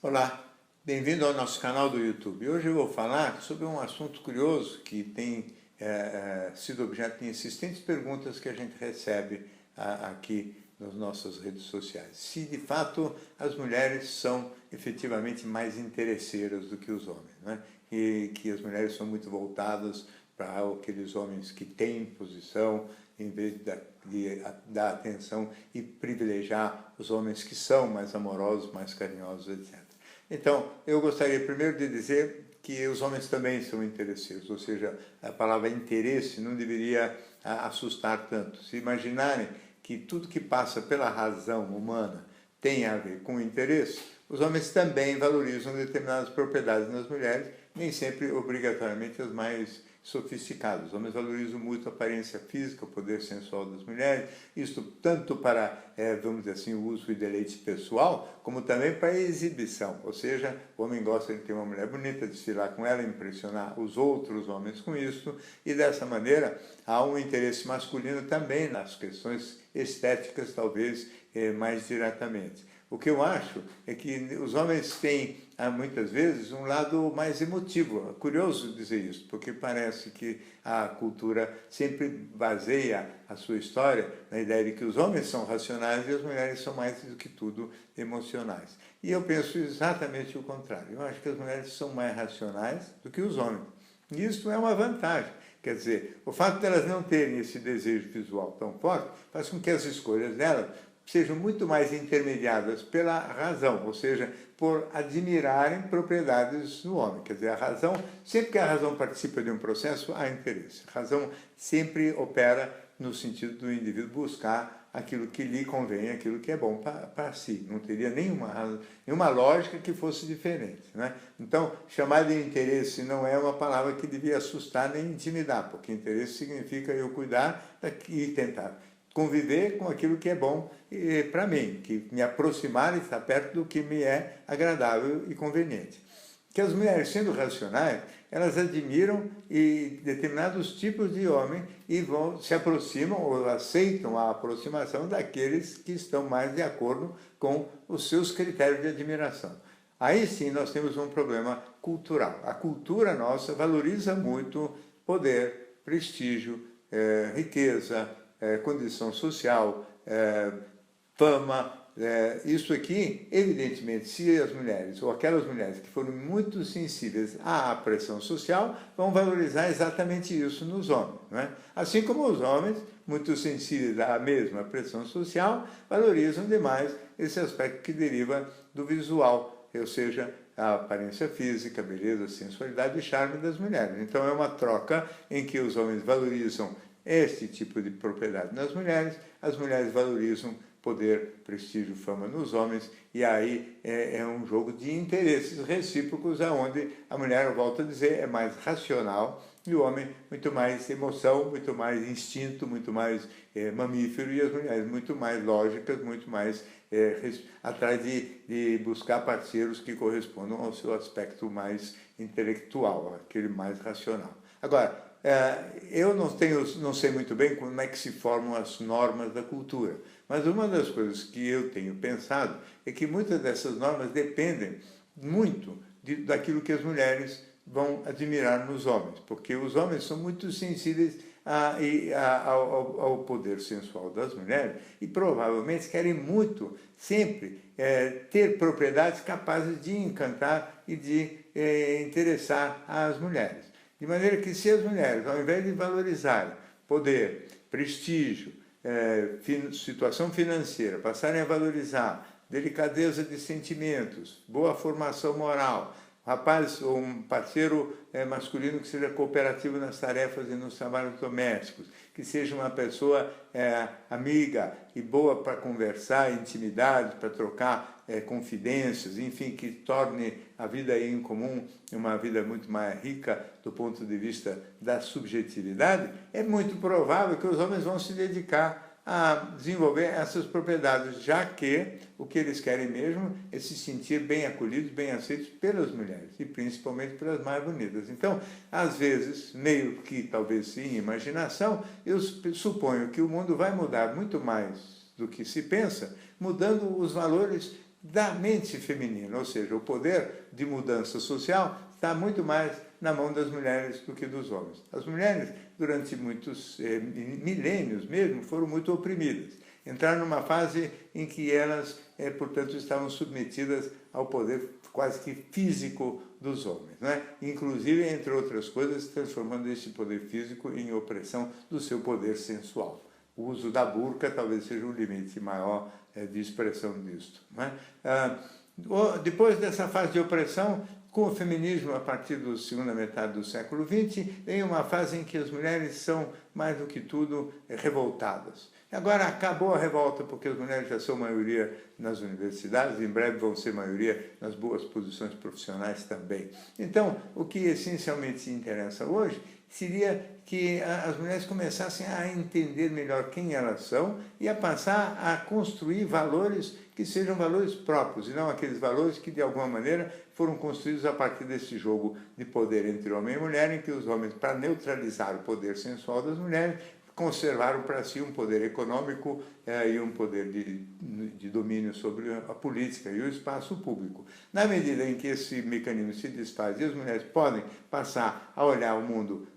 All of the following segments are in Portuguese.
Olá, bem-vindo ao nosso canal do YouTube. Hoje eu vou falar sobre um assunto curioso que tem sido objeto de insistentes perguntas que a gente recebe aqui nas nossas redes sociais. Se de fato as mulheres são efetivamente mais interesseiras do que os homens, né? E que as mulheres são muito voltadas para aqueles homens que têm posição, em vez de dar atenção e privilegiar os homens que são mais amorosos, mais carinhosos, etc. Então, eu gostaria primeiro de dizer que os homens também são interesseiros, ou seja, a palavra interesse não deveria assustar tanto. Se imaginarem que tudo que passa pela razão humana tem a ver com interesse, os homens também valorizam determinadas propriedades nas mulheres, nem sempre obrigatoriamente as mais sofisticados. Os homens valorizam muito a aparência física, o poder sensual das mulheres, isto tanto para, vamos dizer assim, o uso e deleite pessoal, como também para a exibição. Ou seja, o homem gosta de ter uma mulher bonita, desfilar com ela, impressionar os outros homens com isso, e dessa maneira há um interesse masculino também nas questões estéticas, talvez mais diretamente. O que eu acho é que os homens têm, muitas vezes, um lado mais emotivo. É curioso dizer isso, porque parece que a cultura sempre baseia a sua história na ideia de que os homens são racionais e as mulheres são mais do que tudo emocionais. E eu penso exatamente o contrário. Eu acho que as mulheres são mais racionais do que os homens. E isso é uma vantagem. Quer dizer, o fato de elas não terem esse desejo visual tão forte faz com que as escolhas delas sejam muito mais intermediadas pela razão, ou seja, por admirarem propriedades do homem. Quer dizer, a razão, sempre que a razão participa de um processo, há interesse. A razão sempre opera no sentido do indivíduo buscar aquilo que lhe convém, aquilo que é bom para si. Não teria nenhuma lógica que fosse diferente, né? Então, chamar de interesse não é uma palavra que devia assustar nem intimidar, porque interesse significa eu cuidar e tentar conviver com aquilo que é bom para mim, que me aproximar e estar perto do que me é agradável e conveniente. Que as mulheres, sendo racionais, elas admiram determinados tipos de homem e se aproximam ou aceitam a aproximação daqueles que estão mais de acordo com os seus critérios de admiração. Aí sim nós temos um problema cultural. A cultura nossa valoriza muito poder, prestígio, riqueza, condição social, fama. Isso aqui, evidentemente, se as mulheres, ou aquelas mulheres que foram muito sensíveis à pressão social, vão valorizar exatamente isso nos homens, não é? Assim como os homens, muito sensíveis à mesma pressão social, valorizam demais esse aspecto que deriva do visual, ou seja, a aparência física, a beleza, a sensualidade e charme das mulheres. Então é uma troca em que os homens valorizam este tipo de propriedade nas mulheres, as mulheres valorizam poder, prestígio, fama nos homens, e aí é um jogo de interesses recíprocos, onde a mulher, volto a dizer, é mais racional e o homem muito mais emoção, muito mais instinto, muito mais mamífero, e as mulheres muito mais lógicas, muito mais atrás de buscar parceiros que correspondam ao seu aspecto mais intelectual, aquele mais racional. Agora, eu não sei muito bem como é que se formam as normas da cultura, mas uma das coisas que eu tenho pensado é que muitas dessas normas dependem muito daquilo que as mulheres vão admirar nos homens, porque os homens são muito sensíveis ao poder sensual das mulheres e provavelmente querem muito, sempre, ter propriedades capazes de encantar e de interessar as mulheres. De maneira que se as mulheres, ao invés de valorizarem poder, prestígio, situação financeira, passarem a valorizar delicadeza de sentimentos, boa formação moral, rapaz ou um parceiro masculino que seja cooperativo nas tarefas e nos trabalhos domésticos, que seja uma pessoa amiga e boa para conversar, intimidade, para trocar confidências, enfim, que torne a vida em comum uma vida muito mais rica do ponto de vista da subjetividade, é muito provável que os homens vão se dedicar a desenvolver essas propriedades, já que o que eles querem mesmo é se sentir bem acolhidos, bem aceitos pelas mulheres, e principalmente pelas mais bonitas. Então, às vezes, meio que talvez sim, imaginação, eu suponho que o mundo vai mudar muito mais do que se pensa, mudando os valores da mente feminina, ou seja, o poder de mudança social está muito mais na mão das mulheres do que dos homens. As mulheres, durante muitos milênios mesmo, foram muito oprimidas. Entraram numa fase em que elas, portanto, estavam submetidas ao poder quase que físico dos homens, né? Inclusive, entre outras coisas, transformando esse poder físico em opressão do seu poder sensual. O uso da burca talvez seja um limite maior de expressão disto, né? Depois dessa fase de opressão, com o feminismo, a partir da segunda metade do século XX, vem uma fase em que as mulheres são, mais do que tudo, revoltadas. Agora acabou a revolta, porque as mulheres já são maioria nas universidades, em breve vão ser maioria nas boas posições profissionais também. Então, o que essencialmente se interessa hoje seria que as mulheres começassem a entender melhor quem elas são e a passar a construir valores que sejam valores próprios, e não aqueles valores que, de alguma maneira, foram construídos a partir desse jogo de poder entre homem e mulher, em que os homens, para neutralizar o poder sensual das mulheres, conservaram para si um poder econômico e um poder de domínio sobre a política e o espaço público. Na medida em que esse mecanismo se desfaz e as mulheres podem passar a olhar o mundo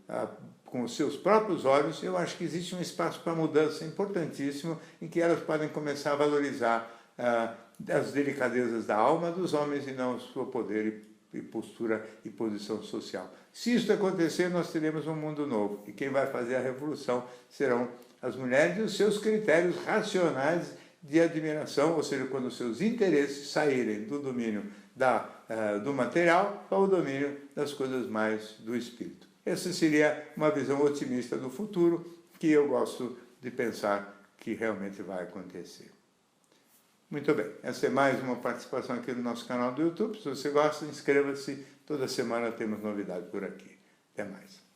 com os seus próprios olhos, eu acho que existe um espaço para mudança importantíssimo em que elas podem começar a valorizar as delicadezas da alma dos homens e não o seu poder e postura e posição social. Se isso acontecer, nós teremos um mundo novo. E quem vai fazer a revolução serão as mulheres e os seus critérios racionais de admiração, ou seja, quando os seus interesses saírem do domínio do material para o domínio das coisas mais do espírito. Essa seria uma visão otimista do futuro que eu gosto de pensar que realmente vai acontecer. Muito bem, essa é mais uma participação aqui no nosso canal do YouTube. Se você gosta, inscreva-se. Toda semana temos novidade por aqui. Até mais.